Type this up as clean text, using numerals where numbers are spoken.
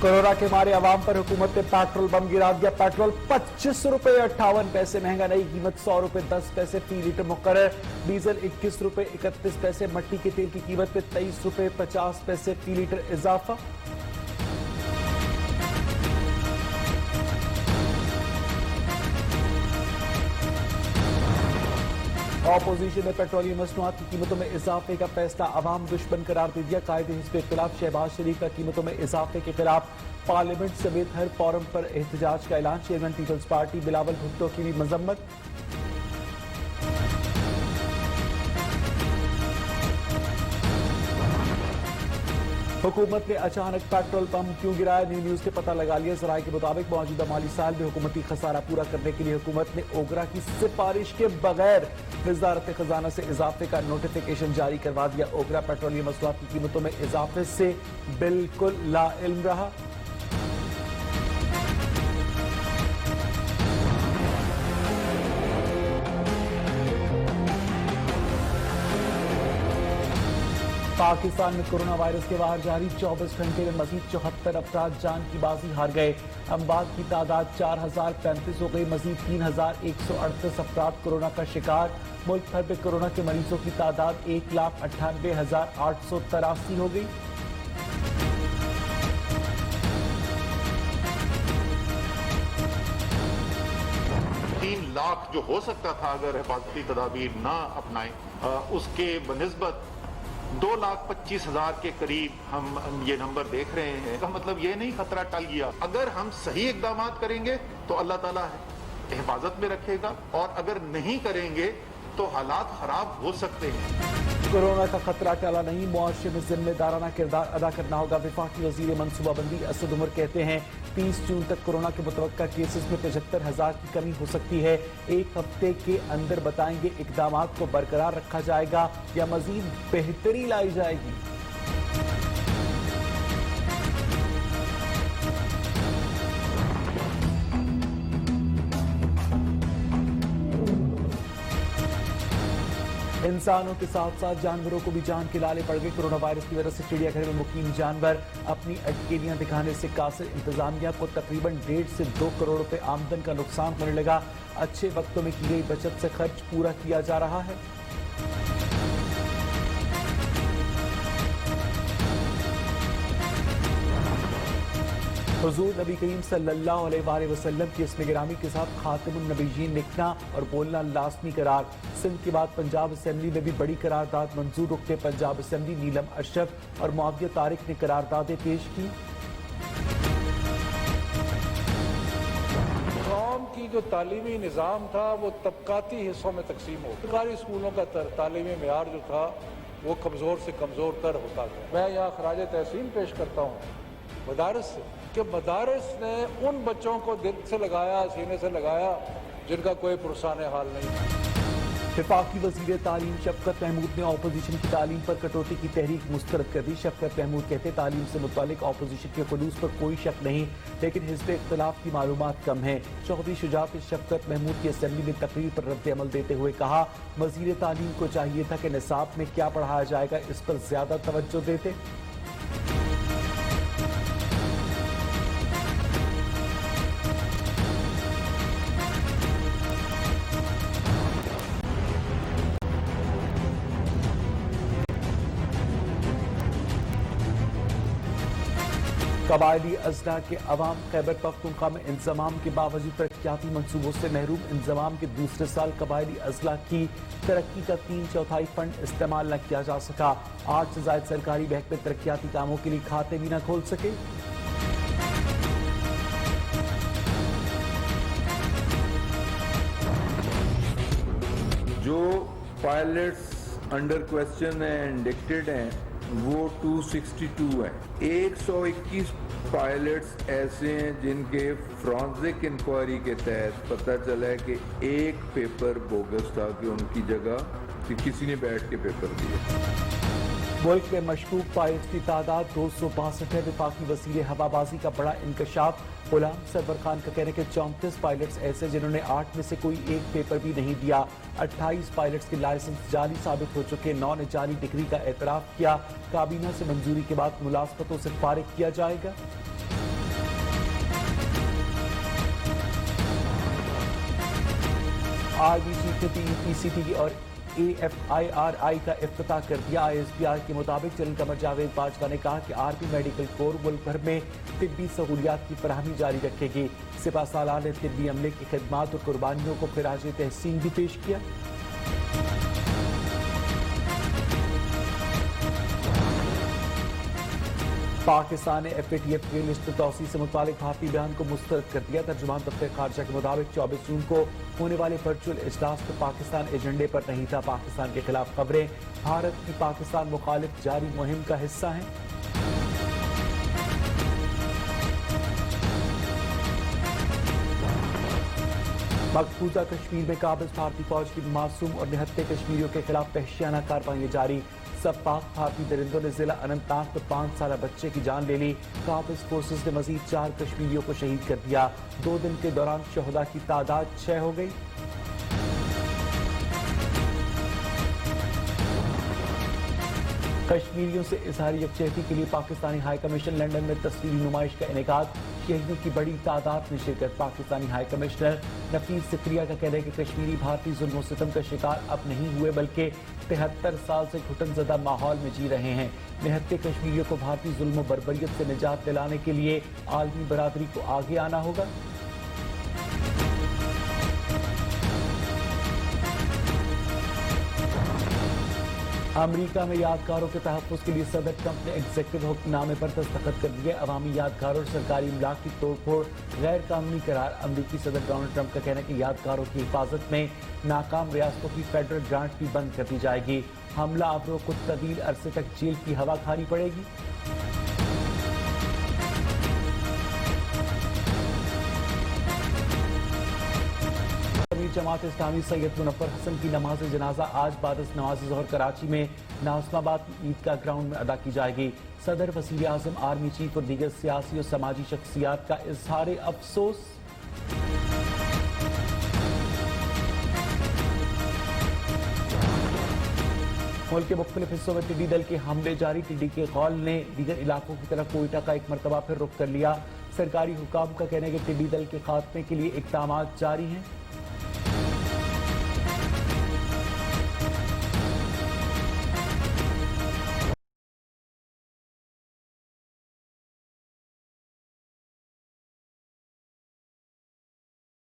Corona के मारे अवाम पर हुकूमत ने पेट्रोल बम गिरा दिया। पेट्रोल 25 रुपए 58 पैसे महंगा, नई कीमत 100 रुपए 10 पैसे फी लीटर मुकर्रर। डीजल 21 रुपए 31 पैसे, मट्टी के तेल की कीमत में 23 रुपए 50 पैसे फी लीटर इजाफा। ऑपोजिशन ने पेट्रोलियम मसनूआत की कीमतों में इजाफे का फैसला अवाम दुश्मन करार दे दिया। कायदे हिस्ब इख्तिलाफ शहबाज शरीफ का कीमतों में इजाफे के खिलाफ पार्लियामेंट समेत हर फोरम पर एहतजाज का ऐलान। Chairman Peoples Party Bilawal Bhutto की भी मजम्मत। हुकूमत ने अचानक पेट्रोल पंप क्यों गिराया, न्यू न्यूज के पता लगा लिया। जराये के मुताबिक मौजूदा माली साल में हुकूमती खसारा पूरा करने के लिए हुकूमत ने ओगरा की सिफारिश के बगैर वजारत खजाना से इजाफे का नोटिफिकेशन जारी करवा दिया। ओगरा पेट्रोलियम मसनूआत की कीमतों में इजाफे से बिल्कुल लाइल्म रहा। पाकिस्तान में कोरोना वायरस के बाहर जारी 24 घंटे में मजीद 74 अफराद जान की बाजी हार गए। अमवात की तादाद 4035 हो गई। मजीद 3138 अफराद कोरोना का शिकार। मुल्क भर में कोरोना के मरीजों की तादाद 1,98,883 हो गई। लाख जो हो सकता था अगर हिफाजती तदाबीर ना अपनाएं, उसके बनिस्बत 2,25,000 के करीब हम ये नंबर देख रहे हैं। इसका मतलब ये नहीं खतरा टल गया। अगर हम सही इकदाम करेंगे तो अल्लाह ताला हिफाजत में रखेगा, और अगर नहीं करेंगे तो हालात खराब हो सकते हैं। कोरोना का खतरा टला नहीं, मुआशरे में जिम्मेदाराना किरदार अदा करना होगा। वफाकी वजीर मनसूबाबंदी असद उमर कहते हैं 30 जून तक कोरोना के मुतवक्का केसेस में 75,000 की कमी हो सकती है। एक हफ्ते के अंदर बताएंगे इकदाम को बरकरार रखा जाएगा या मजीद बेहतरी लाई जाएगी। इंसानों के साथ साथ जानवरों को भी जान के लाले पड़ गए। कोरोना वायरस की वजह से चिड़ियाघर में मुकीम जानवर अपनी अटकेलियां दिखाने से कासिर इंतजामिया को तकरीबन 1.5 से 2 करोड़ रुपए आमदन का नुकसान होने लगा। अच्छे वक्तों में की गई बचत से खर्च पूरा किया जा रहा है। हुजूर नबी करीम सल्लल्लाहु अलैहि वसल्लम की इसमें गिरामी के साथ खातिमुन नबीयीन लिखना और बोलना लाजमी करार। सिंध के बाद पंजाब असेंबली में भी बड़ी करारदाद मंजूर। रुकने पंजाब असेंबली नीलम अशरफ और मुआविया तारिक ने करारदादें पेश की। कौम की जो तालीमी निज़ाम था वो तबकाती हिस्सों में तकसीम हो। सरकारी स्कूलों का तालीमी मेयार जो था वो कमज़ोर से कमज़ोर तर होता गया। मैं यहाँ खराज तहसीन पेश करता हूँ मदारस से कि मदारस ने उन बच्चों को दिल से लगाया, सीने से लगाया जिनका कोई पुरसान हाल नहीं। वफाकी वजीर तालीम शफकत महमूद ने अपोजिशन की तालीम पर कटौती की तहरीक मुस्तरद कर दी। शफकत महमूद कहते तालीम से मुतालिक अपोजिशन के खुलूस पर कोई शक नहीं, लेकिन हिस्ब इख्तिलाफ की मालूमात कम है। चौधरी शुजात शफकत महमूद की असेंबली में तकरीर पर रद्द अमल देते हुए कहा वजीर तालीम को चाहिए था कि निसाब में क्या पढ़ाया जाएगा इस पर ज्यादा तवज्जो देते। कबायली अजला के अवाम खैबर पख्तूनख्वा में इंतजाम के बावजूद तरक्याती मनसूबों से महरूम। इंतजाम के दूसरे साल कबायली अजला की तरक्की का 3/4 फंड इस्तेमाल न किया जा सका। 8 से ज्यादा सरकारी महकमे तरक्याती कामों के लिए खाते भी न खोल सके। जो पायलट्स अंडर क्वेश्चन है, इंडिक्टेड हैं, वो 262 हैं। 121 पायलट्स ऐसे हैं जिनके फॉरेंसिक इंक्वायरी के तहत पता चला है कि एक पेपर बोगस था कि उनकी जगह किसी ने बैठ के पेपर दिए। मुल्क में मशकूक पायलट्स की तादाद 262 है। वफाकी वजीर हवाबाजी का बड़ा इंकशाफ। गुलाम सरवर खान का कहना है कि 34 पायलट्स ऐसे जिन्होंने 8 में से कोई एक पेपर भी नहीं दिया। 28 पायलट्स के लाइसेंस जाली साबित हो चुके। 9 ने जाली डिग्री का एतराफ किया। काबीना से मंजूरी के बाद मुलाजमतों से फारिग किया जाएगा। आर्मी चीफ ने PCT और AFIRI का इफ्तिताह कर दिया। ISPR के मुताबिक जनरल कमर जावेद बाजवा ने कहा कि आर्मी मेडिकल कोर मुल्क भर में तिब्बी सहूलियात की फराहमी जारी रखेगी। सिपा सालार ने तिब्बी अमले की खिदमात और कुर्बानियों को खिराज तहसीन भी पेश किया। पाकिस्तान ने FATF की लिस्ट में तौसीह से मुतालिक भारतीय बयान को मुस्तरद कर दिया। तर्जुमान दफ्तर खारजा के मुताबिक 24 जून को होने वाले वर्चुअल इजलास में पाकिस्तान एजेंडे पर नहीं था। पाकिस्तान के खिलाफ खबरें भारत की पाकिस्तान मुखालिफ जारी मुहिम का हिस्सा हैं। मकबूजा कश्मीर में काबिज भारतीय फौज की मासूम और निहत्थे कश्मीरियों के खिलाफ वहशियाना कार्रवाइयां जारी। सब पाक भारतीय दरिंदों ने जिला अनंतनाग में 5 साल बच्चे की जान ले ली। काबिज फोर्सेस ने मजीद 4 कश्मीरियों को शहीद कर दिया। 2 दिन के दौरान शहदा की तादाद 6 हो गई। कश्मीरियों से इजहार यकजहती के लिए पाकिस्तानी हाई कमीशन लंदन में तस्वीरी नुमाइश का इनेकाद। शहीदों की बड़ी तादाद में शिरकत। पाकिस्तानी हाई कमिश्नर नफीस सिकरिया का कहना है कि कश्मीरी भारतीय जुल्म और सितम का शिकार अब नहीं हुए बल्कि 73 साल से घुटनज़दा माहौल में जी रहे हैं। निहत्थे कश्मीरियों को भारतीय जुल्म और बर्बरियत से निजात दिलाने के लिए आलमी बरादरी को आगे आना होगा। अमेरिका में यादगारों के तहफ़्फ़ुज़ के लिए सदर ट्रंप ने एग्जीक्यूटिव हुक्मनामे पर दस्तखत कर दिए। अवामी यादगारों और सरकारी इमलाक की तोड़फोड़ गैर कानूनी करार। अमरीकी सदर डोनाल्ड ट्रंप का कहना है कि यादगारों की हिफाजत में नाकाम रियासतों की फेडरल ग्रांट भी बंद कर दी जाएगी। हमला आवरों को तवील अरसे तक जेल की हवा खानी पड़ेगी। जमात इस्लामी सैयद मुनव्वर हसन की नमाज जनाजा आज बाद नमाज ज़ोहर कराची में नाज़िमाबाद ईदगाह ग्राउंड में अदा की जाएगी। सदर, वज़ीर आज़म, आर्मी चीफ और दीगर सियासी और समाजी शख्सियात का इज़हार अफसोस। मुल्क के मुख्तलिफ हिस्सों में टिड्डी दल के हमले जारी। टिड्डी के कौल ने दीगर इलाकों की तरफ कोयटा का एक मरतबा फिर रुख कर लिया। सरकारी हुकाम का कहना है कि टिड्डी दल के खात्मे के लिए इक़दामात जारी हैं।